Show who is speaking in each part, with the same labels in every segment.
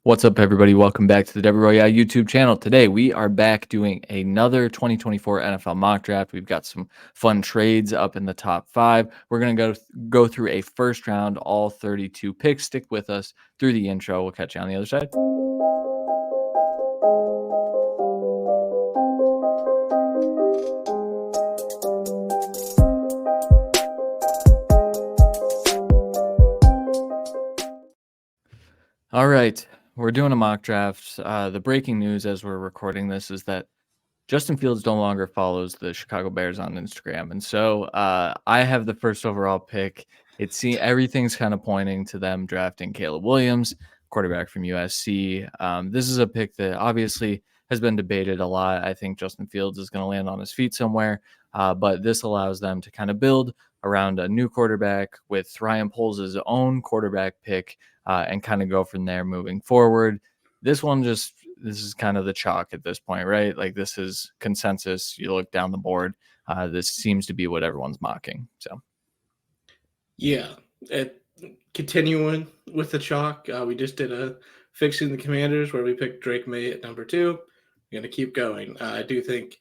Speaker 1: What's up, everybody? Welcome back to the Deborah Royale YouTube channel. Today, we are back doing another 2024 NFL mock draft. We've got some fun trades up in the top five. We're going to go through a first round, all 32 picks. Stick with us through the intro. We'll catch you on the other side. All right, we're doing a mock draft. The breaking news as we're recording this is that Justin Fields no longer follows the Chicago Bears on Instagram. And so I have the first overall pick. Everything's kind of pointing to them drafting Caleb Williams, quarterback from USC. This is a pick that obviously has been debated a lot. I think Justin Fields is going to land on his feet somewhere, but this allows them to kind of build around a new quarterback with Ryan Poles' own quarterback pick and kind of go from there moving forward. This is kind of the chalk at this point, right? Like, this is consensus. You look down the board. This seems to be what everyone's mocking. So,
Speaker 2: yeah, continuing with the chalk, we just did a fixing the Commanders where we picked Drake May at number 2. We're going to keep going. I do think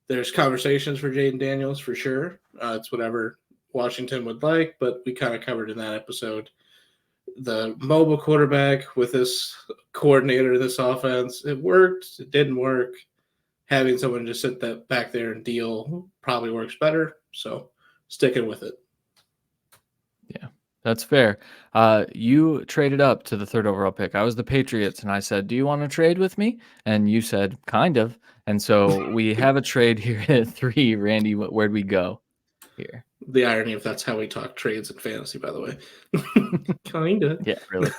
Speaker 2: there's conversations for Jaden Daniels for sure. It's whatever Washington would like, but we kind of covered in that episode the mobile quarterback with this coordinator, this offense. It worked. It didn't work. Having someone just sit that back there and deal probably works better. So sticking with it.
Speaker 1: yeah, that's fair. You traded up to the third overall pick. I was the Patriots, and I said, "Do you want to trade with me?" And you said, "Kind of." And so we have a trade here at 3. Randy, where'd we go here?
Speaker 2: The irony if that's how we talk trades and fantasy, by the way. Kinda.
Speaker 1: Yeah, really.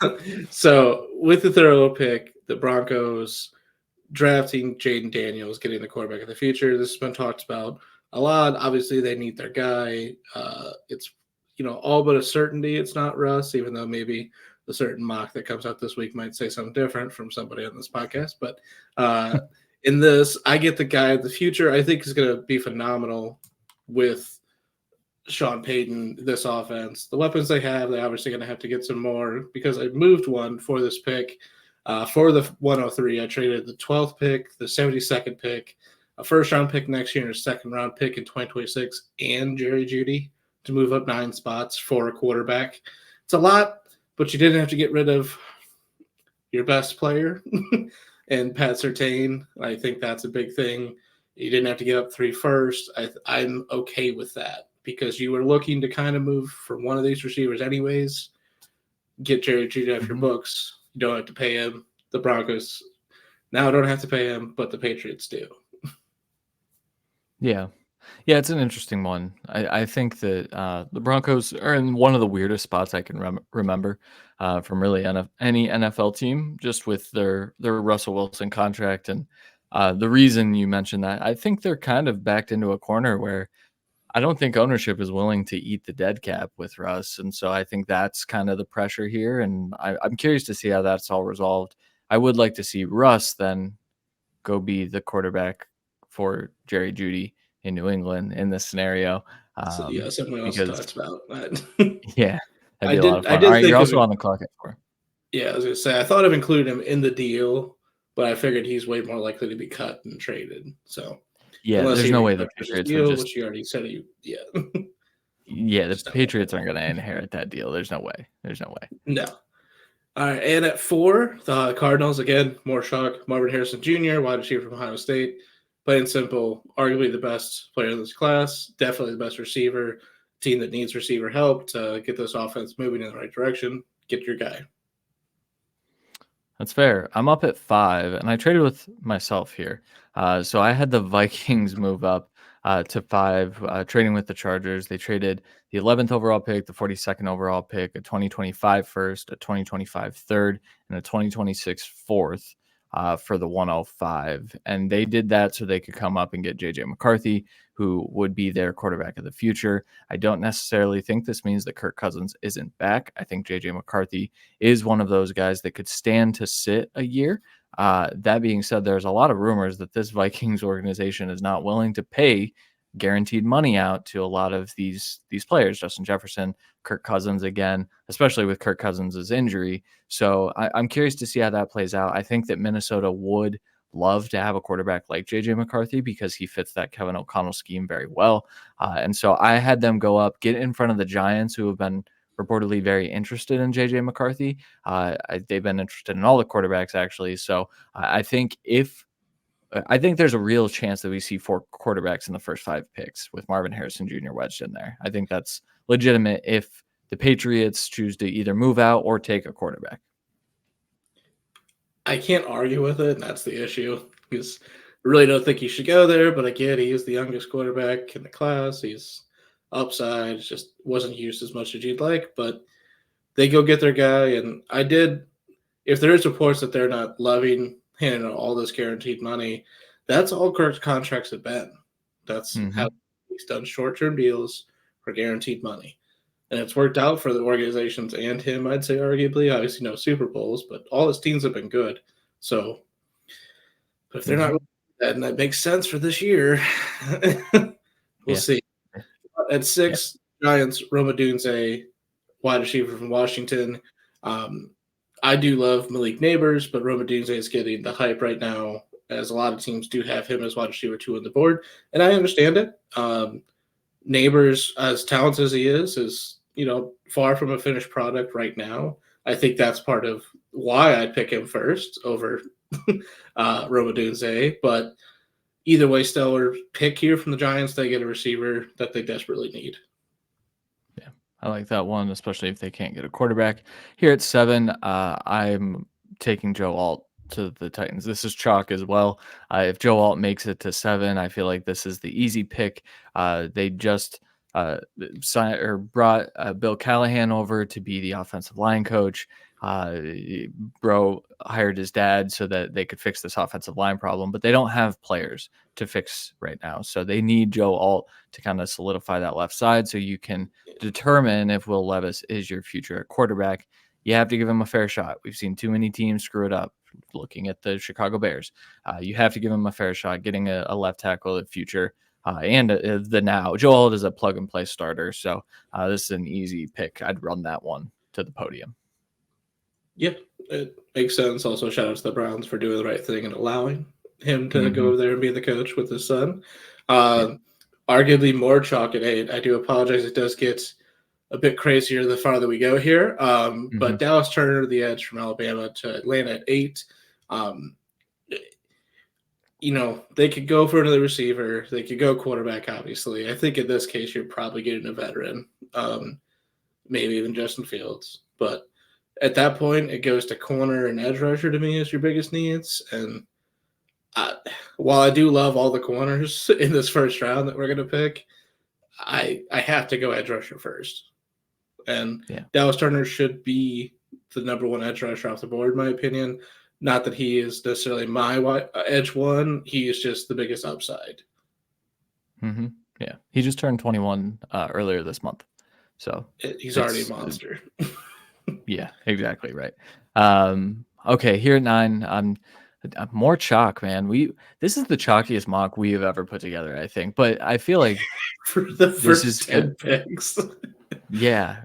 Speaker 2: So with the third overall pick, the Broncos drafting Jaden Daniels, getting the quarterback of the future. This has been talked about a lot. Obviously, they need their guy. It's all but a certainty it's not Russ, even though maybe the certain mock that comes out this week might say something different from somebody on this podcast. But in this, I get the guy of the future. I think is going to be phenomenal with Sean Payton, this offense. The weapons they have, they're obviously going to have to get some more because I moved one for this pick. For the 103, I traded the 12th pick, the 72nd pick, a first-round pick next year, and a second-round pick in 2026, and Jerry Jeudy to move up 9 spots for a quarterback. It's a lot, but you didn't have to get rid of your best player and Pat Surtain. I think that's a big thing. You didn't have to give up 3 first. I'm okay with that because you were looking to kind of move from one of these receivers anyways. Get Jerry Jeudy off your books. You don't have to pay him. The Broncos now don't have to pay him, but the Patriots do.
Speaker 1: Yeah. Yeah, it's an interesting one. I think that the Broncos are in one of the weirdest spots I can remember from really any NFL team, just with their Russell Wilson contract. And the reason you mentioned that, I think they're kind of backed into a corner where I don't think ownership is willing to eat the dead cap with Russ. And so I think that's kind of the pressure here. And I'm curious to see how that's all resolved. I would like to see Russ then go be the quarterback for Jerry Jeudy in New England in this scenario.
Speaker 2: So yeah, someone else
Speaker 1: Because,
Speaker 2: talks about that.
Speaker 1: yeah, that'd
Speaker 2: I
Speaker 1: be a lot of
Speaker 2: did. I
Speaker 1: fun. All
Speaker 2: did
Speaker 1: right, you're
Speaker 2: think of
Speaker 1: also
Speaker 2: it.
Speaker 1: on the clock at 4.
Speaker 2: Yeah, I was gonna say I thought of including him in the deal, but I figured he's way more likely to be cut and traded. So
Speaker 1: Yeah,
Speaker 2: unless
Speaker 1: there's
Speaker 2: he
Speaker 1: no way the
Speaker 2: restructures his
Speaker 1: Patriots would
Speaker 2: deal,
Speaker 1: just
Speaker 2: which he already said
Speaker 1: yeah, the
Speaker 2: just not
Speaker 1: Patriots aren't going to inherit that deal. There's no way. There's no way.
Speaker 2: no. All right, and at 4, the Cardinals again. More shock. Marvin Harrison Jr., wide receiver from Ohio State. Plain and simple, arguably the best player in this class. Definitely the best receiver. Team that needs receiver help to get this offense moving in the right direction. Get your guy.
Speaker 1: That's fair. I'm up at 5, and I traded with myself here. So I had the Vikings move up to 5, trading with the Chargers. They traded the 11th overall pick, the 42nd overall pick, a 2025 first, a 2025 third, and a 2026 fourth for the 105. And they did that so they could come up and get J.J. McCarthy, who would be their quarterback of the future. I don't necessarily think this means that Kirk Cousins isn't back. I think J.J. McCarthy is one of those guys that could stand to sit a year. That being said, there's a lot of rumors that this Vikings organization is not willing to pay guaranteed money out to a lot of these players, Justin Jefferson, Kirk Cousins again, especially with Kirk Cousins' injury. So I'm curious to see how that plays out. I think that Minnesota would love to have a quarterback like JJ McCarthy because he fits that Kevin O'Connell scheme very well. And so I had them go up, get in front of the Giants, who have been reportedly very interested in JJ McCarthy. They've been interested in all the quarterbacks, actually. So I think there's a real chance that we see 4 quarterbacks in the first 5 picks with Marvin Harrison Jr. wedged in there. I think that's legitimate if the Patriots choose to either move out or take a quarterback.
Speaker 2: I can't argue with it, and that's the issue. Because I really don't think he should go there, but again, he is the youngest quarterback in the class. He's upside, just wasn't used as much as you'd like, but they go get their guy. And if there is reports that they're not loving handing out all this guaranteed money, that's all Kirk's contracts have been. That's how he's done short-term deals for guaranteed money. And it's worked out for the organizations and him, I'd say, arguably. Obviously, no Super Bowls, but all his teams have been good. So, but if they're not, and that makes sense for this year, we'll see. At 6, Giants, Roma Dunze, wide receiver from Washington. I do love Malik Neighbors, but Roma Dunze is getting the hype right now, as a lot of teams do have him as wide receiver 2 on the board, and I understand it. Neighbors, as talented as he is far from a finished product right now. I think that's part of why I'd pick him first over Roma Dunze. But either way, stellar pick here from the Giants. They get a receiver that they desperately need.
Speaker 1: Yeah, I like that one, especially if they can't get a quarterback. Here at 7, I'm taking Joe Alt to the Titans. This is chalk as well. If Joe Alt makes it to 7, I feel like this is the easy pick. They just brought Bill Callahan over to be the offensive line coach. Bro hired his dad so that they could fix this offensive line problem, but they don't have players to fix right now. So they need Joe Alt to kind of solidify that left side so you can determine if Will Levis is your future quarterback. You have to give him a fair shot. We've seen too many teams screw it up. Looking at the Chicago Bears, you have to give him a fair shot getting a left tackle of the future and the now. Joe Alt is a plug and play starter, so this is an easy pick. I'd run that one to the podium.
Speaker 2: Yeah, it makes sense. Also, shout out to the Browns for doing the right thing and allowing him to go over there and be the coach with his son. Arguably more chalk at 8. I do apologize. It does get a bit crazier the farther we go here. But Dallas Turner, the edge from Alabama to Atlanta at 8. They could go for another receiver. They could go quarterback, obviously. I think in this case, you're probably getting a veteran, maybe even Justin Fields. But at that point, it goes to corner and edge rusher to me as your biggest needs. And while I do love all the corners in this first round that we're going to pick, I have to go edge rusher first. And Dallas Turner should be the number 1 edge rusher off the board, in my opinion. Not that he is necessarily my edge one. He is just the biggest upside.
Speaker 1: Yeah. He just turned 21 earlier this month. So
Speaker 2: he's already a monster.
Speaker 1: Yeah, exactly right. Okay, here at 9, I'm more chalk, man. This is the chalkiest mock we have ever put together, I think. But I feel like
Speaker 2: for the first 10 picks.
Speaker 1: Yeah,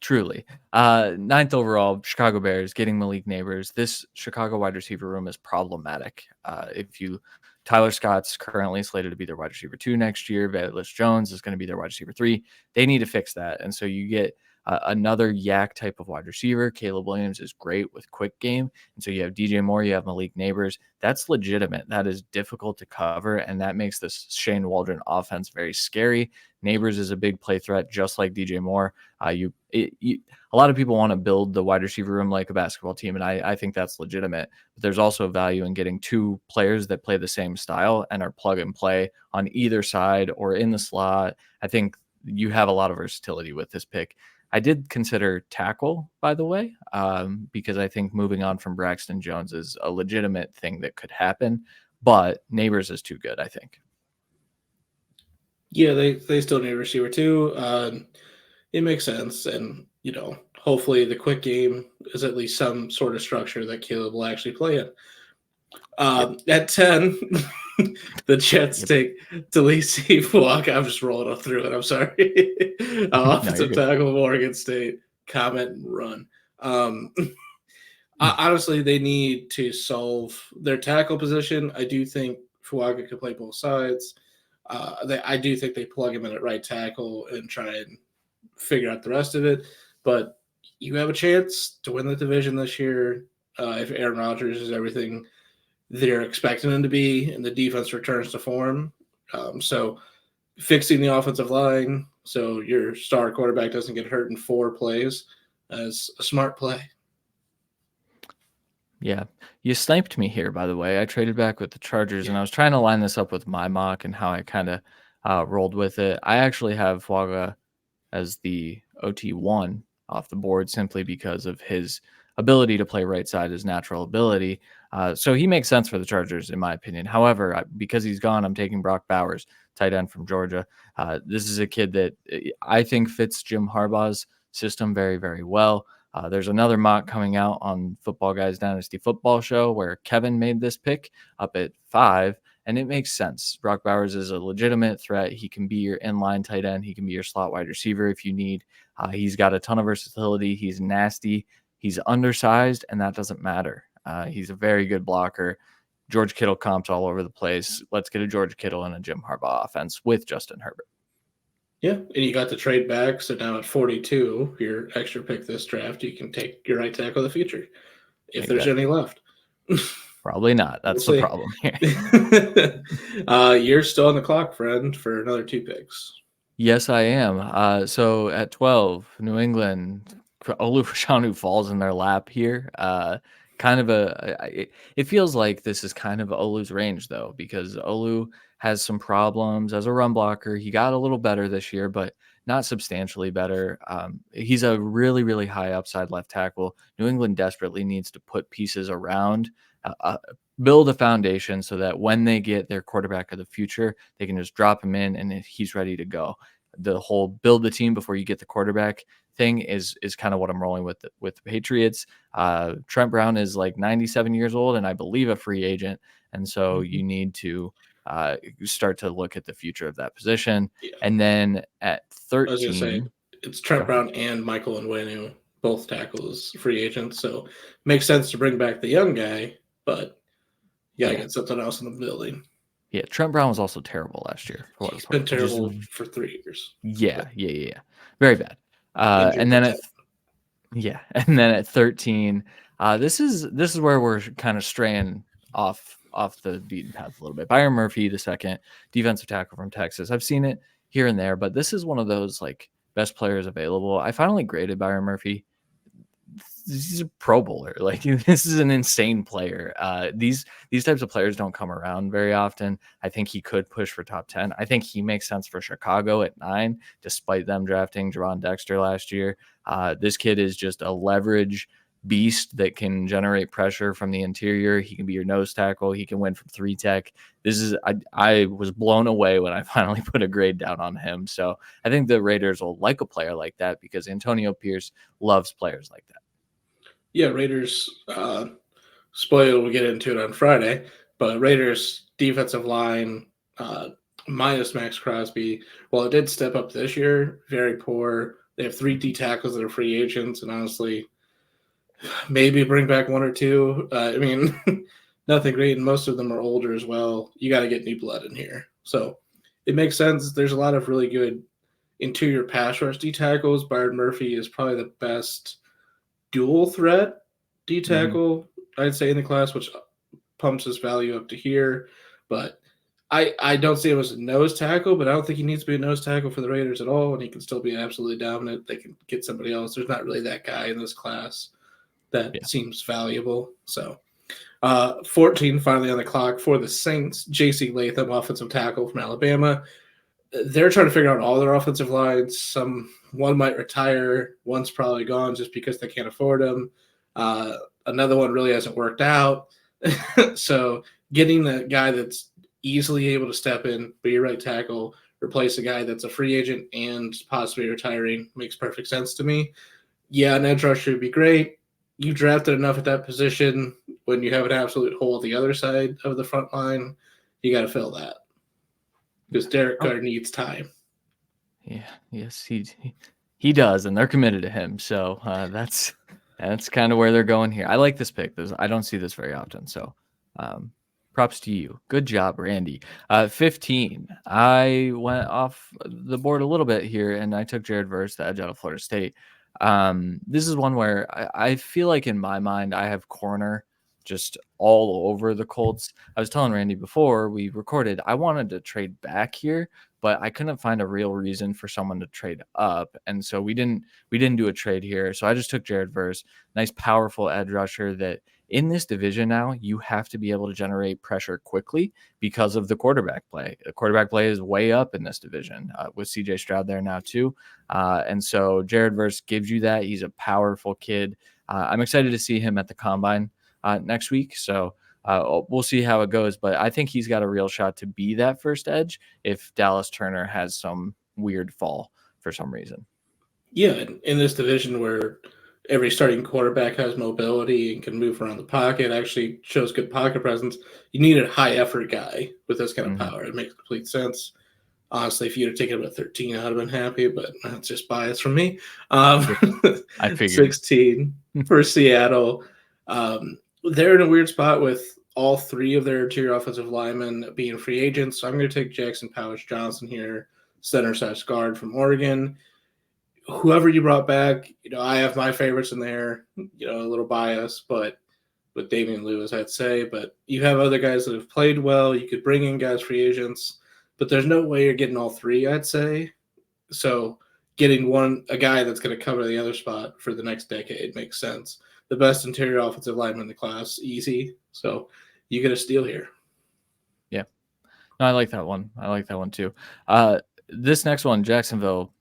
Speaker 1: truly. 9th overall, Chicago Bears getting Malik Neighbors. This Chicago wide receiver room is problematic. Tyler Scott's currently slated to be their wide receiver 2 next year. Velus Jones is going to be their wide receiver 3. They need to fix that. And so you get another yak type of wide receiver. Caleb Williams is great with quick game. And so you have DJ Moore, you have Malik Neighbors. That's legitimate. That is difficult to cover. And that makes this Shane Waldron offense very scary. Neighbors is a big play threat, just like DJ Moore. A lot of people want to build the wide receiver room like a basketball team, and I think that's legitimate. But there's also value in getting 2 players that play the same style and are plug and play on either side or in the slot. I think you have a lot of versatility with this pick. I did consider tackle, by the way, because I think moving on from Braxton Jones is a legitimate thing that could happen, but Neighbors is too good, I think.
Speaker 2: Yeah, they still need a receiver too. It makes sense. And, hopefully the quick game is at least some sort of structure that Caleb will actually play in. At 10, The Jets
Speaker 1: Yep.
Speaker 2: take Talisi Fuaka. I'm just rolling up through it. I'm sorry.
Speaker 1: No, you're
Speaker 2: Offensive
Speaker 1: good.
Speaker 2: tackle of Oregon State. Comment and run. Um, honestly, they need to solve their tackle position. I do think Fuaga could play both sides. I do think they plug him in at right tackle and try and figure out the rest of it. But you have a chance to win the division this year if Aaron Rodgers is everything they're expecting him to be, and the defense returns to form. So fixing the offensive line so your star quarterback doesn't get hurt in 4 plays is a smart play.
Speaker 1: Yeah. You sniped me here, by the way. I traded back with the Chargers,
Speaker 2: Yeah.
Speaker 1: and I was trying to line this up with my mock and how I kind of rolled with it. I actually have Waga as the OT1 off the board simply because of his ability to play right side, his natural ability. So he makes sense for the Chargers, in my opinion. However, because he's gone, I'm taking Brock Bowers, tight end from Georgia. This is a kid that I think fits Jim Harbaugh's system very, very well. There's another mock coming out on Football Guys Dynasty Football Show where Kevin made this pick up at 5. And it makes sense. Brock Bowers is a legitimate threat. He can be your inline tight end. He can be your slot wide receiver if you need. He's got a ton of versatility. He's nasty. He's undersized, and that doesn't matter. He's a very good blocker. George Kittle comps all over the place. Let's get a George Kittle and a Jim Harbaugh offense with Justin Herbert.
Speaker 2: Yeah, and you got the trade back, so now at 42, your extra pick this draft, you can take your right tackle of the future, if there's any left.
Speaker 1: Probably not. That's the problem here.
Speaker 2: You're still on the clock, friend, for another 2 picks.
Speaker 1: Yes, I am. So at 12, New England, Olu Fashanu falls in their lap here. Kind of it feels like this is kind of Olu's range, though, because Olu has some problems as a run blocker. He got a little better this year, but not substantially better. He's a really, really high upside left tackle. New England desperately needs to put pieces around, build a foundation so that when they get their quarterback of the future, they can just drop him in and he's ready to go. The whole build the team before you get the quarterback thing is kind of what I'm rolling with the Patriots. Trent Brown is like 97 years old and I believe a free agent. And so you need to start to look at the future of that position.
Speaker 2: Yeah.
Speaker 1: And then at 13,
Speaker 2: I was going to say, it's Trent Brown and Michael Onwenu, both tackles, free agents. So makes sense to bring back the young guy, but you got to get something else in the building.
Speaker 1: Yeah, Trent Brown was also terrible last year.
Speaker 2: He's been terrible for 3 years.
Speaker 1: Yeah. Very bad. And then at 13, this is where we're kind of straying off the beaten path a little bit. Byron Murphy, the second defensive tackle from Texas. I've seen it here and there, but this is one of those like best players available. I finally graded Byron Murphy. He's a Pro Bowler. Like this is an insane player. These types of players don't come around very often. I think he could push for top 10. I think he makes sense for Chicago at 9, despite them drafting Javon Dexter last year. This kid is just a leverage beast that can generate pressure from the interior. He can be your nose tackle. He can win from 3 tech. I was blown away when I finally put a grade down on him. So I think the Raiders will like a player like that because Antonio Pierce loves players like that.
Speaker 2: Yeah, Raiders, spoiler, we'll get into it on Friday, but Raiders defensive line, minus Max Crosby, while it did step up this year, very poor. They have 3 D tackles that are free agents, and honestly, maybe bring back 1 or 2. I mean, nothing great, and most of them are older as well. You got to get new blood in here. So it makes sense. There's a lot of really good interior pass rush D tackles. Byron Murphy is probably the best dual threat D tackle, I'd say, in the class, which pumps his value up to here. But I don't see him as a nose tackle, but I don't think he needs to be a nose tackle for the Raiders at all, and he can still be absolutely dominant. They can get somebody else. There's not really that guy in this class that seems valuable. So 14 finally on the clock for the Saints. J.C. Latham, offensive tackle from Alabama. They're trying to figure out all their offensive lines. One might retire. One's probably gone just because they can't afford him. Another one really hasn't worked out. So getting the guy that's easily able to step in, be your right tackle, replace a guy that's a free agent and possibly retiring makes perfect sense to me. Yeah, an edge rusher would be great. You drafted enough at that position when you have an absolute hole at the other side of the front line. you got to fill that because Derek
Speaker 1: Oh,
Speaker 2: Carr needs time.
Speaker 1: yeah, yes, he does, and they're committed to him. So that's kind of where they're going here. I like this pick. I don't see this very often. So um, props to you. Good job, Randy. 15. I went off the board a little bit here, and I took Jared Verse, the edge out of Florida State. This is one where I feel like in my mind I have corner just all over the Colts. I was telling Randy before we recorded, I wanted to trade back here, but I couldn't find a real reason for someone to trade up. And so we didn't do a trade here. So I just took Jared Verse, nice powerful edge rusher that in this division now, you have to be able to generate pressure quickly because of the quarterback play. The quarterback play is way up in this division with CJ Stroud there now too. And so Jared Verse gives you that. He's a powerful kid. I'm excited to see him at the combine next week. So we'll see how it goes, but I think he's got a real shot to be that first edge if Dallas Turner has some weird fall for some reason.
Speaker 2: Yeah, in this division where every starting quarterback has mobility and can move around the pocket, actually shows good pocket presence, you need a high effort guy with this kind of
Speaker 1: Mm-hmm.
Speaker 2: power. It makes complete sense. Honestly, if you'd have taken him at 13, I'd have been happy, but that's just bias from me.
Speaker 1: Yeah, I figured.
Speaker 2: 16 for Seattle. They're in a weird spot with all three of their interior offensive linemen being free agents. So I'm going to take Jackson Powers Johnson here, center/slash guard from Oregon. Whoever you brought back, I have my favorites in there, a little bias, but with Damian Lewis, I'd say. But you have other guys that have played well. You could bring in guys, free agents, but there's no way you're getting all three, I'd say. So getting a guy that's going to cover the other spot for the next decade makes sense. The best interior offensive lineman in the class, easy. So you get a steal here.
Speaker 1: Yeah, no, I like that one. I like that one too. This next one, Jacksonville.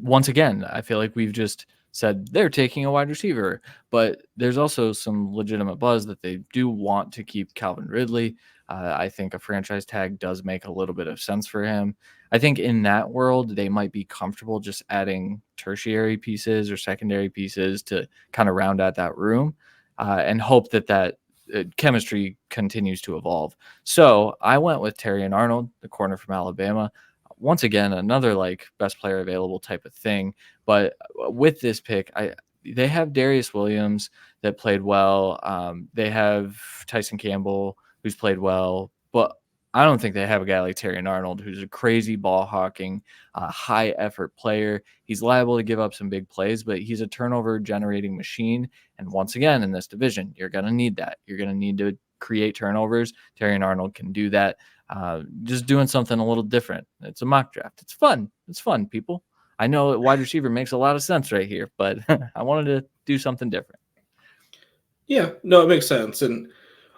Speaker 1: Once again, I feel like we've just said they're taking a wide receiver, but there's also some legitimate buzz that they do want to keep Calvin Ridley. I think a franchise tag does make a little bit of sense for him. I think in that world, they might be comfortable just adding tertiary pieces or secondary pieces to kind of round out that room and hope that chemistry continues to evolve. So I went with Terry and Arnold, the corner from Alabama. Once again, another like best player available type of thing. But with this pick, they have Darius Williams that played well. They have Tyson Campbell who's played well, but I don't think they have a guy like Terry Arnold who's a crazy ball hawking, high effort player. He's liable to give up some big plays, but he's a turnover generating machine. And once again, in this division, you're going to need that. You're going to need to create turnovers. Terry Arnold can do that. Just doing something a little different. It's a mock draft. It's fun. It's fun, people. I know wide receiver makes a lot of sense right here, but I wanted to do something different.
Speaker 2: Yeah, no, it makes sense. And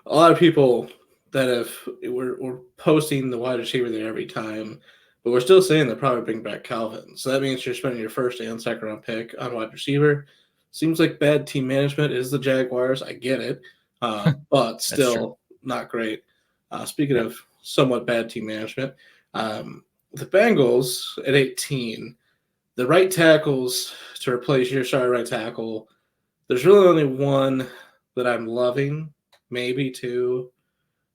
Speaker 2: a lot of people that we're posting the wide receiver there every time, but we're still saying they'll probably bring back Calvin. So that means you're spending your first and second round pick on wide receiver. Seems like bad team management is the Jaguars. I get it, but still not great. Speaking of somewhat bad team management, the Bengals at 18, the right tackles to replace your sorry right tackle. There's really only one that I'm loving, maybe two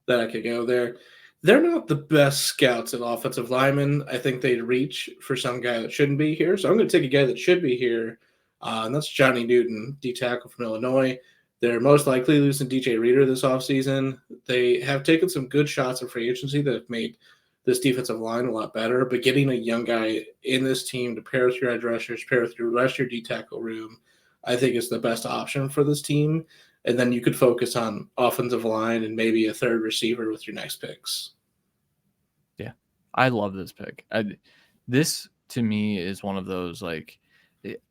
Speaker 2: that I could go there. They're not the best scouts at offensive linemen. I think they'd reach for some guy that shouldn't be here. So I'm going to take a guy that should be here, and that's Johnny Newton, D tackle from Illinois. They're most likely losing DJ Reader this offseason. They have taken some good shots in free agency that have made this defensive line a lot better, but getting a young guy in this team to pair with your edge rushers, pair with your rest of your D tackle room, I think is the best option for this team. And then you could focus on offensive line and maybe a third receiver with your next picks.
Speaker 1: Yeah, I love this pick. This to me is one of those like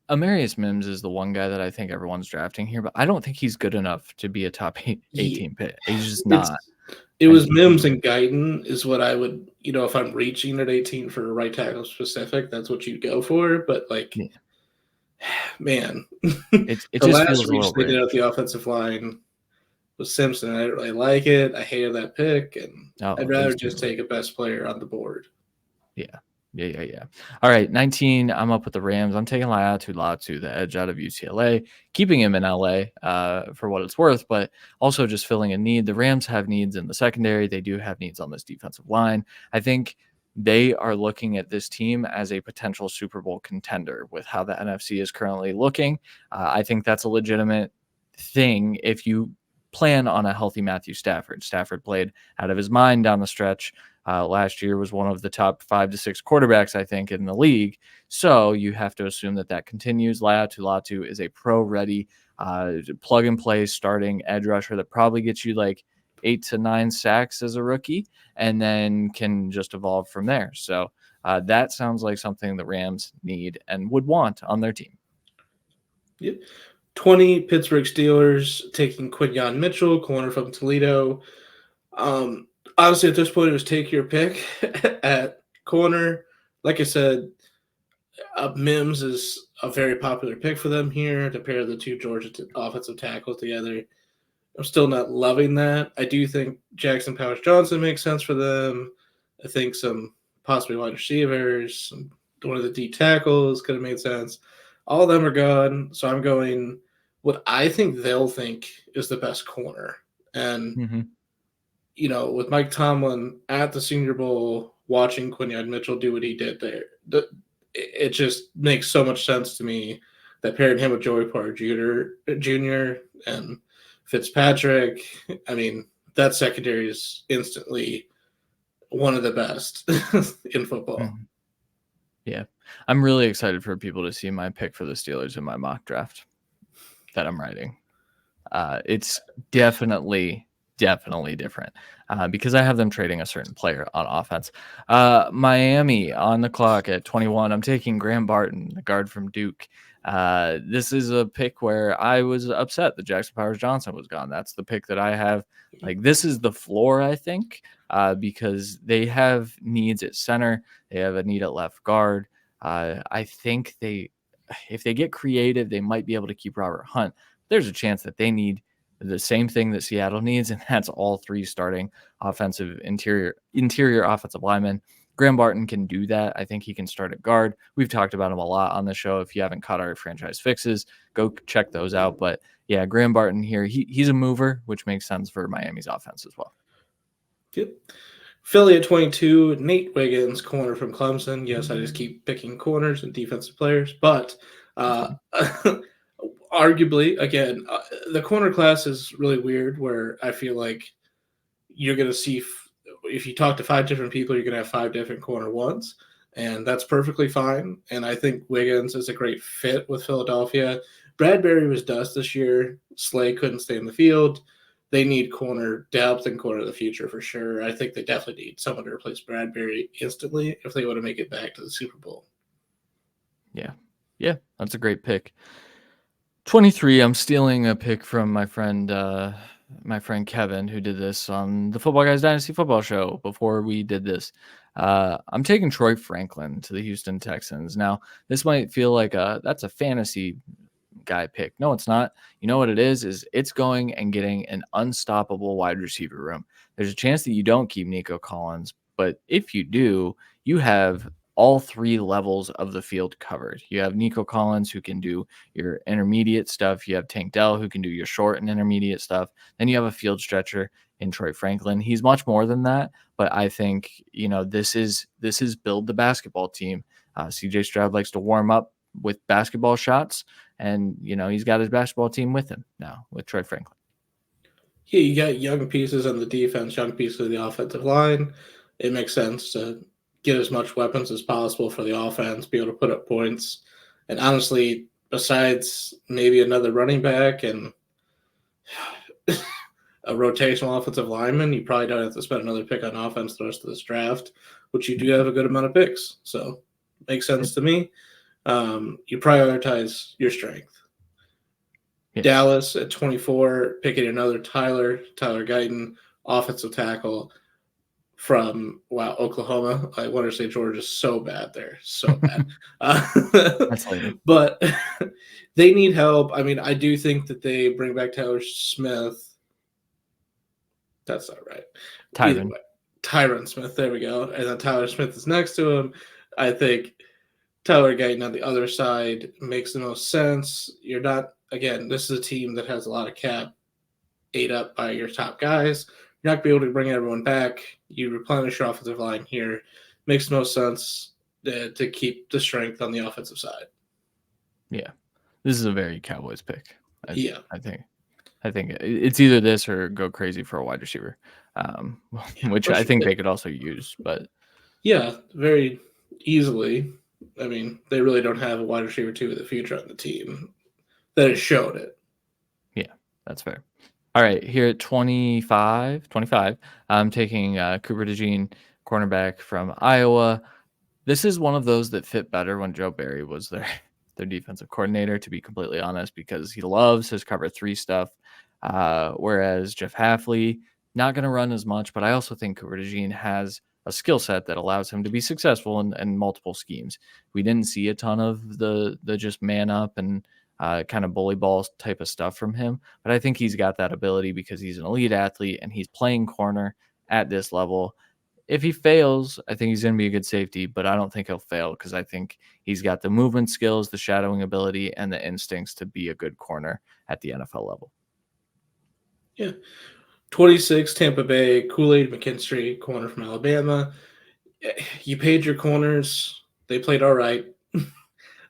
Speaker 1: Amarius Mims is the one guy that I think everyone's drafting here, but I don't think he's good enough to be a top 18 pick. He's just not.
Speaker 2: It was Mims and Guyton is what I would, if I'm reaching at 18 for a right tackle specific, that's what you'd go for. But man,
Speaker 1: it
Speaker 2: the
Speaker 1: just
Speaker 2: last
Speaker 1: feels a
Speaker 2: reach
Speaker 1: little
Speaker 2: they did
Speaker 1: rich.
Speaker 2: at the offensive line was Simpson. I didn't really like it. I hated that pick, and I'd rather just take a best player on the board.
Speaker 1: Yeah. Yeah. All right, 19. I'm up with the Rams. I'm taking Latu, the edge out of UCLA, keeping him in LA for what it's worth, but also just filling a need. The Rams have needs in the secondary. They do have needs on this defensive line. I think they are looking at this team as a potential Super Bowl contender with how the NFC is currently looking. I think that's a legitimate thing if you plan on a healthy Matthew Stafford. Stafford played out of his mind down the stretch. Last year was one of the top 5 to 6 quarterbacks, I think, in the league. So you have to assume that that continues. Latu is a pro-ready, plug-and-play starting edge rusher that probably gets you like 8 to 9 sacks as a rookie and then can just evolve from there. So that sounds like something the Rams need and would want on their team.
Speaker 2: Yep. 20 Pittsburgh Steelers taking Quinyon Mitchell, corner from Toledo. Honestly, at this point, it was take your pick at corner. Like I said, Mims is a very popular pick for them here to pair the two Georgia offensive tackles together. I'm still not loving that. I do think Jackson Powers Johnson makes sense for them. I think some possibly wide receivers, one of the D tackles could have made sense. All of them are gone, so I'm going what I think they'll think is the best corner. And
Speaker 1: Mm-hmm.
Speaker 2: with Mike Tomlin at the Senior Bowl, watching Quinyon Mitchell do what he did there, it just makes so much sense to me that pairing him with Joey Porter Jr. and Fitzpatrick, I mean, that secondary is instantly one of the best in football.
Speaker 1: Mm-hmm. Yeah. I'm really excited for people to see my pick for the Steelers in my mock draft that I'm writing. It's definitely different because I have them trading a certain player on offense. Miami on the clock at 21. I'm taking Graham Barton, the guard from Duke. This is a pick where I was upset that Jackson Powers Johnson was gone. That's the pick that I have. Like, this is the floor, I think, because they have needs at center. They have a need at left guard. I think if they get creative, they might be able to keep Robert Hunt. There's a chance that they need the same thing that Seattle needs, and that's all 3 starting interior offensive linemen. Graham Barton can do that. I think he can start at guard. We've talked about him a lot on the show. If you haven't caught our franchise fixes, go check those out. But yeah, Graham Barton here, he's a mover, which makes sense for Miami's offense as well.
Speaker 2: Yep. Philly at 22, Nate Wiggins, corner from Clemson. Yes, I just keep picking corners and defensive players, but arguably, again, the corner class is really weird where I feel like you're going to see, if you talk to 5 different people, you're going to have 5 different corner ones, and that's perfectly fine. And I think Wiggins is a great fit with Philadelphia. Bradbury was dust this year. Slay couldn't stay in the field. They need corner depth and corner of the future for sure. I think they definitely need someone to replace Bradbury instantly if they want to make it back to the Super Bowl.
Speaker 1: Yeah, that's a great pick. 23, I'm stealing a pick from my friend Kevin, who did this on the Football Guys Dynasty Football Show before we did this. I'm taking Troy Franklin to the Houston Texans. Now, this might feel like that's a fantasy guy pick. No, it's not. You know what it is it's going and getting an unstoppable wide receiver room. There's a chance that you don't keep Nico Collins, but if you do, you have all 3 levels of the field covered. You have Nico Collins, who can do your intermediate stuff. You have Tank Dell, who can do your short and intermediate stuff. Then you have a field stretcher in Troy Franklin. He's much more than that, but I think, this is build the basketball team. CJ Stroud likes to warm up with basketball shots, and he's got his basketball team with him now with Troy Franklin.
Speaker 2: Yeah, you got young pieces on the defense, young pieces of the offensive line. It makes sense to get as much weapons as possible for the offense, be able to put up points. And honestly, besides maybe another running back and a rotational offensive lineman, you probably don't have to spend another pick on offense the rest of this draft, which you do have a good amount of picks. So makes sense to me. You prioritize your strength. Yes. Dallas at 24, picking another Tyler Guyton, offensive tackle from Oklahoma. I want to say Georgia's so bad there, so bad. But they need help. I mean, I do think that they bring back Tyler Smith. That's not right. Tyron Smith. There we go. And then Tyler Smith is next to him. I think Tyler Guyton on the other side makes the most sense. You're not, again, this is a team that has a lot of cap ate up by your top guys. You're not going to be able to bring everyone back. You replenish your offensive line here. Makes the most sense to keep the strength on the offensive side.
Speaker 1: Yeah. This is a very Cowboys pick.
Speaker 2: Yeah.
Speaker 1: I think it's either this or go crazy for a wide receiver, which I think they could also use. But
Speaker 2: yeah, very easily. I mean, they really don't have a wide receiver 2 of the future on the team that has showed it.
Speaker 1: Yeah, that's fair. All right, here at 25, I'm taking Cooper DeJean, cornerback from Iowa. This is one of those that fit better when Joe Barry was their defensive coordinator, to be completely honest, because he loves his cover 3 stuff. Whereas Jeff Hafley, not going to run as much, but I also think Cooper DeJean has a skill set that allows him to be successful in multiple schemes. We didn't see a ton of the just man up and kind of bully balls type of stuff from him, but I think he's got that ability because he's an elite athlete and he's playing corner at this level. If he fails, I think he's going to be a good safety, but I don't think he'll fail because I think he's got the movement skills, the shadowing ability, and the instincts to be a good corner at the NFL level.
Speaker 2: Yeah. 26, Tampa Bay, Kool-Aid McKinstry, corner from Alabama. You paid your corners. They played all right.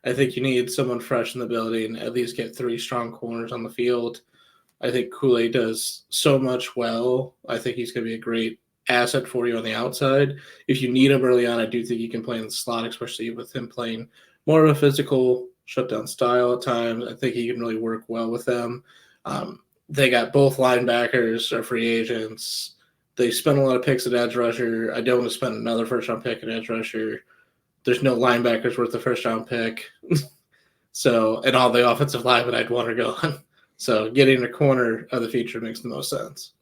Speaker 2: I think you need someone fresh in the building and at least get 3 strong corners on the field. I think Kool-Aid does so much well. I think he's going to be a great asset for you on the outside. If you need him early on, I do think he can play in the slot, especially with him playing more of a physical shutdown style at times. I think he can really work well with them. They got both linebackers are free agents. They spent a lot of picks at edge rusher. I don't want to spend another first-round pick at edge rusher. There's no linebackers worth the first-round pick. So, and all the offensive linemen I'd want to go on. So getting a corner of the future makes the most sense.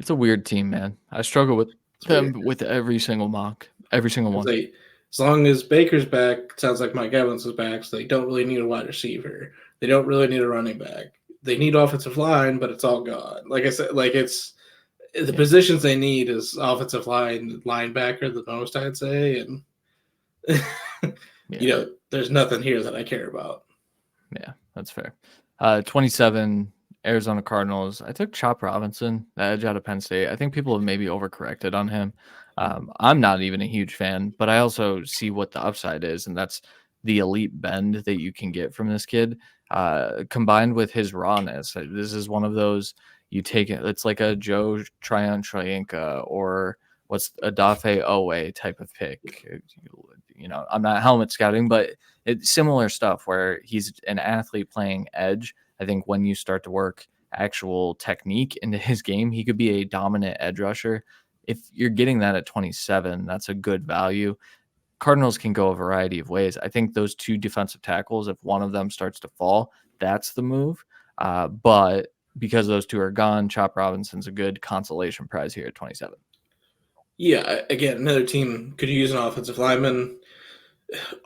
Speaker 1: It's a weird team, man. I struggle with them with every single mock, every single one.
Speaker 2: As long as Baker's back, it sounds like Mike Evans is back, so they don't really need a wide receiver. They don't really need a running back. They need offensive line, but it's all gone. Like I said, like it's the positions they need is offensive line, linebacker the most, I'd say. And, there's nothing here that I care about.
Speaker 1: Yeah, that's fair. 27, Arizona Cardinals. I took Chop Robinson, the edge out of Penn State. I think people have maybe overcorrected on him. I'm not even a huge fan, but I also see what the upside is, and that's the elite bend that you can get from this kid, combined with his rawness. This is one of those you take it. It's like a Joe Tryon-Shoyinka or what's a Dafe Owe type of pick. I'm not helmet scouting, but it's similar stuff where he's an athlete playing edge. I think when you start to work actual technique into his game, he could be a dominant edge rusher. If you're getting that at 27, that's a good value. Cardinals can go a variety of ways. I think those 2 defensive tackles, if one of them starts to fall, that's the move. But because those 2 are gone, Chop Robinson's a good consolation prize here at 27.
Speaker 2: Yeah, again, another team could use an offensive lineman.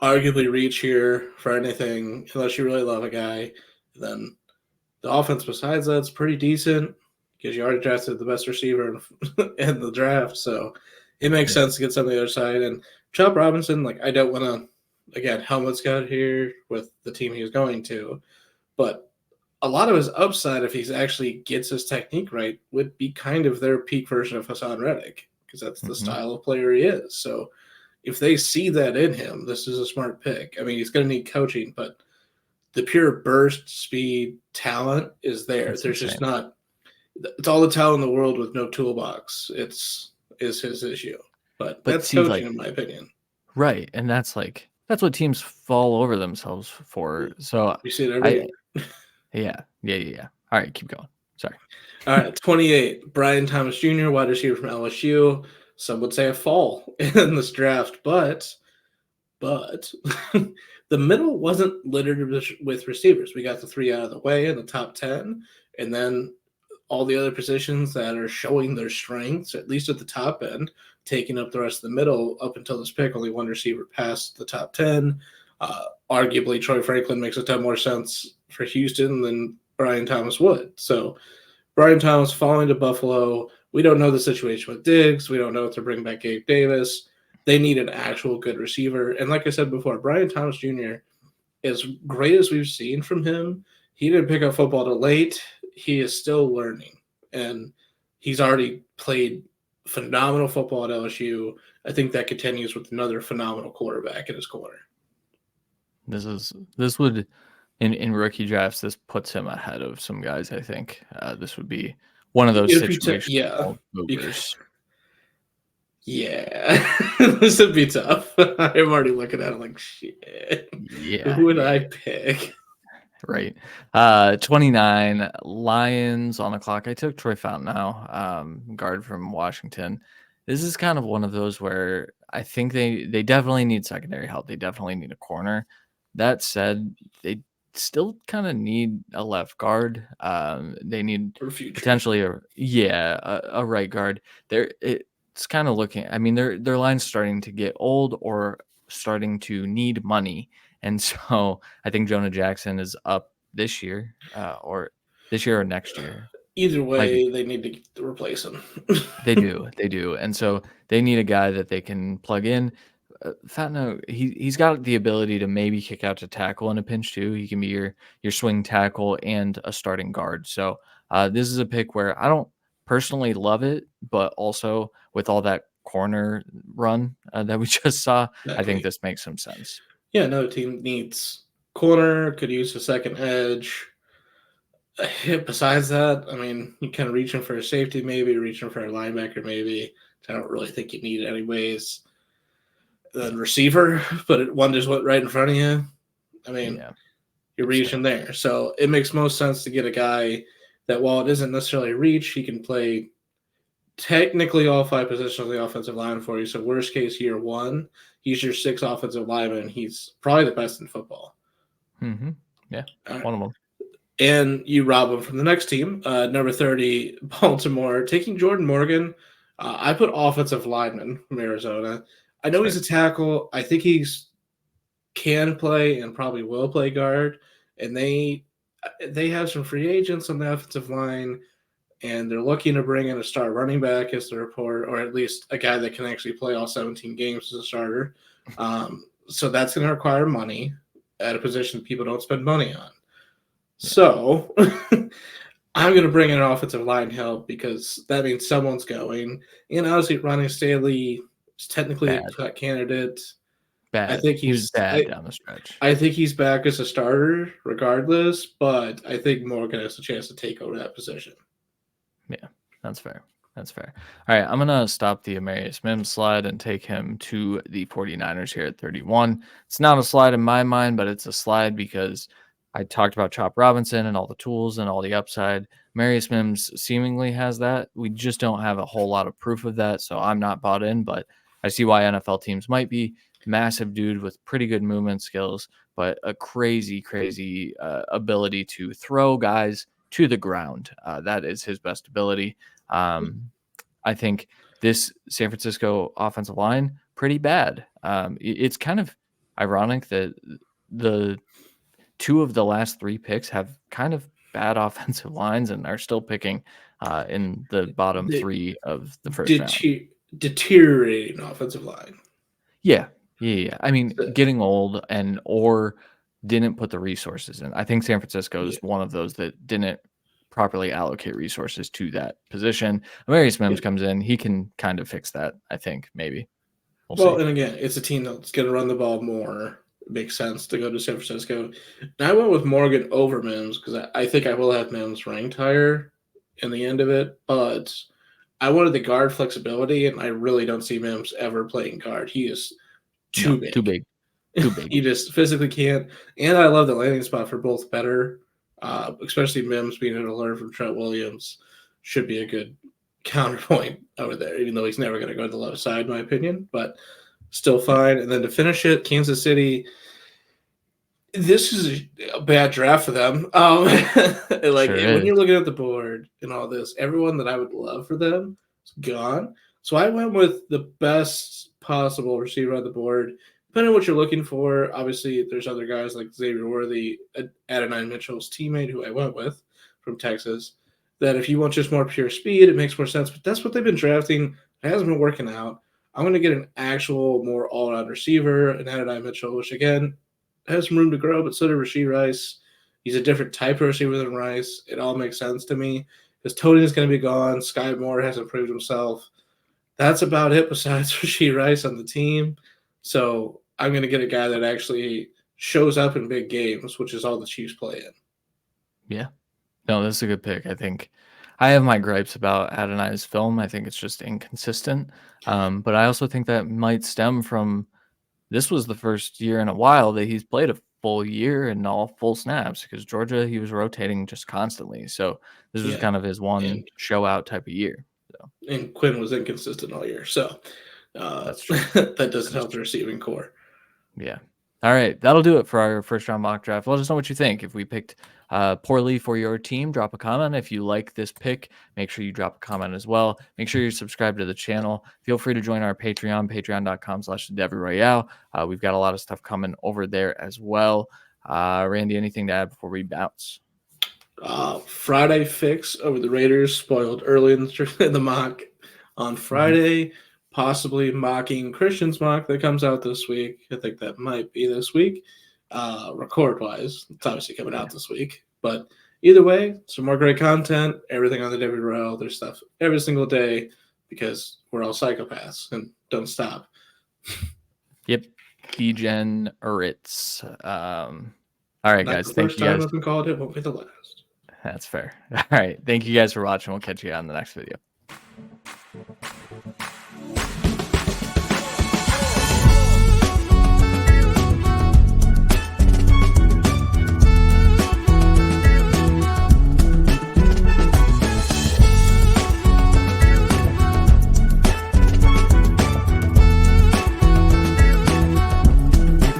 Speaker 2: Arguably reach here for anything, unless you really love a guy. Then the offense besides that's pretty decent because you already drafted the best receiver in the draft. So it makes sense to get some on the other side. And Chop Robinson, I don't want to, again, helmet scout here with the team he was going to, but a lot of his upside, if he actually gets his technique right, would be kind of their peak version of Hassan Reddick because that's the style of player he is. So if they see that in him, this is a smart pick. I mean, he's going to need coaching, but the pure burst, speed, talent is there. There's insane. Just not – it's all the talent in the world with no toolbox. Is his issue. But that's coaching, in my opinion.
Speaker 1: Right, and that's what teams fall over themselves for. So
Speaker 2: you see it every
Speaker 1: year. Yeah. All right, keep going. Sorry.
Speaker 2: All right, 28, Brian Thomas Jr., wide receiver from LSU. Some would say a fall in this draft, but the middle wasn't littered with receivers. We got the 3 out of the way in the top 10, and then all the other positions that are showing their strengths, at least at the top end, taking up the rest of the middle. Up until this pick, only 1 receiver passed the top 10. Arguably, Troy Franklin makes a ton more sense for Houston than Brian Thomas would. So Brian Thomas falling to Buffalo. We don't know the situation with Diggs. We don't know if they're bringing back Gabe Davis. They need an actual good receiver. And like I said before, Brian Thomas Jr., as great as we've seen from him, he didn't pick up football till late. He is still learning. And he's already played phenomenal football at LSU. I think that continues with another phenomenal quarterback in his corner.
Speaker 1: This would in rookie drafts, this puts him ahead of some guys, I think. This would be one of those
Speaker 2: It'd be
Speaker 1: situational movers.
Speaker 2: Yeah, this would be tough. I'm already looking at it like, shit.
Speaker 1: Yeah.
Speaker 2: Who would I pick?
Speaker 1: Right. 29 Lions on the clock. I took Troy Fountain now, guard from Washington. This is kind of one of those where I think they definitely need secondary help. They definitely need a corner. That said, they still kind of need a left guard. They need
Speaker 2: For future.
Speaker 1: potentially a right guard. It's kind of looking. I mean, their line's starting to get old or starting to need money. And so I think Jonah Jackson is up this year, or next year.
Speaker 2: Either way, they need to replace him.
Speaker 1: They do. And so they need a guy that they can plug in. Fatno, he's got the ability to maybe kick out to tackle in a pinch too. He can be your swing tackle and a starting guard. So this is a pick where I don't personally love it, but also with all that corner run that we just saw,
Speaker 2: Exactly.
Speaker 1: I think this makes some sense.
Speaker 2: Yeah, another team needs corner, could use a second edge. Besides that, I mean, you kind of reaching for a safety, maybe reaching for a linebacker, maybe. I don't really think you need it anyways. Then receiver, but one just went right in front of you. I mean, you're reaching there. So it makes most sense to get a guy that, while it isn't necessarily reach, he can play technically all 5 positions of the offensive line for you. So worst case, year 1, he's your 6th offensive lineman. He's probably the best in football.
Speaker 1: Mm-hmm. Yeah, one of them.
Speaker 2: And you rob him from the next team. Number 30, Baltimore, taking Jordan Morgan. I put offensive lineman from Arizona. I know he's a tackle. I think he's can play and probably will play guard. And they have some free agents on the offensive line, and they're looking to bring in a star running back as the report, or at least a guy that can actually play all 17 games as a starter. So that's going to require money at a position people don't spend money on. So I'm going to bring in an offensive line help because that means someone's going. And obviously, Ronnie Stanley is technically a candidate.
Speaker 1: Bad.
Speaker 2: I think
Speaker 1: he was bad down the stretch.
Speaker 2: I think he's back as a starter regardless, but I think Morgan has a chance to take over that position.
Speaker 1: Yeah, that's fair. All right, I'm going to stop the Amarius Mims slide and take him to the 49ers here at 31. It's not a slide in my mind, but it's a slide because I talked about Chop Robinson and all the tools and all the upside. Amarius Mims seemingly has that. We just don't have a whole lot of proof of that, so I'm not bought in, but I see why NFL teams might be. Massive dude with pretty good movement skills, but a crazy ability to throw guys to the ground. That is his best ability. I think this San Francisco offensive line, pretty bad. It's kind of ironic that the 2 of the last 3 picks have kind of bad offensive lines and are still picking in the bottom 3 of the first round.
Speaker 2: Deteriorating offensive line.
Speaker 1: Yeah. I mean, getting old or didn't put the resources in. I think San Francisco is one of those that didn't properly allocate resources to that position. Amarius Mims comes in. He can kind of fix that, I think, maybe.
Speaker 2: We'll see. And again, it's a team that's going to run the ball more. It makes sense to go to San Francisco. And I went with Morgan over Mims because I think I will have Mims ranked higher in the end of it. But I wanted the guard flexibility, and I really don't see Mims ever playing guard. He is too big. He just physically can't. And I love the landing spot for both better, especially Mims being able to learn from Trent Williams should be a good counterpoint over there, even though he's never going to go to the left side, in my opinion, but still fine. And then to finish it, Kansas City, this is a bad draft for them. When you're looking at the board and all this, everyone that I would love for them is gone. So I went with the best possible receiver on the board. Depending on what you're looking for, obviously there's other guys like Xavier Worthy, Adonai Mitchell's teammate, who I went with from Texas, that if you want just more pure speed, it makes more sense. But that's what they've been drafting. It hasn't been working out. I'm going to get an actual more all-around receiver, and Adonai Mitchell, which again has some room to grow, but so did Rashee Rice. He's a different type of receiver than Rice. It all makes sense to me because Tony is going to be gone. Sky Moore hasn't proved himself. That's about it besides Rashee Rice on the team. So I'm going to get a guy that actually shows up in big games, which is all the Chiefs play in.
Speaker 1: Yeah. No, that's a good pick. I think I have my gripes about Adonai's film. I think it's just inconsistent. But I also think that might stem from this was the first year in a while that he's played a full year and all full snaps because Georgia, he was rotating just constantly. So this was
Speaker 2: Yeah.
Speaker 1: kind of his one
Speaker 2: And
Speaker 1: show out type of year. So
Speaker 2: and Quinn was inconsistent all year. So
Speaker 1: that's true.
Speaker 2: that doesn't help the receiving core.
Speaker 1: Yeah. All right. That'll do it for our first round mock draft. Let us know what you think. If we picked poorly for your team, drop a comment. If you like this pick, make sure you drop a comment as well. Make sure you're subscribed to the channel. Feel free to join our Patreon, patreon.com/theDevyRoyale. We've got a lot of stuff coming over there as well. Randy, anything to add before we bounce?
Speaker 2: Friday fix over the Raiders spoiled early in the mock on Friday. Possibly mocking Christian's mock that comes out this week. I think that might be this week. Record-wise, it's obviously coming out this week. But either way, some more great content. Everything on the Devy Royale. There's stuff every single day because we're all psychopaths and don't stop.
Speaker 1: Yep. Degenerates. All right, guys. Thank you guys.
Speaker 2: I've been called it. Won't be the last.
Speaker 1: That's fair. All right. Thank you guys for watching. We'll catch you on the next video.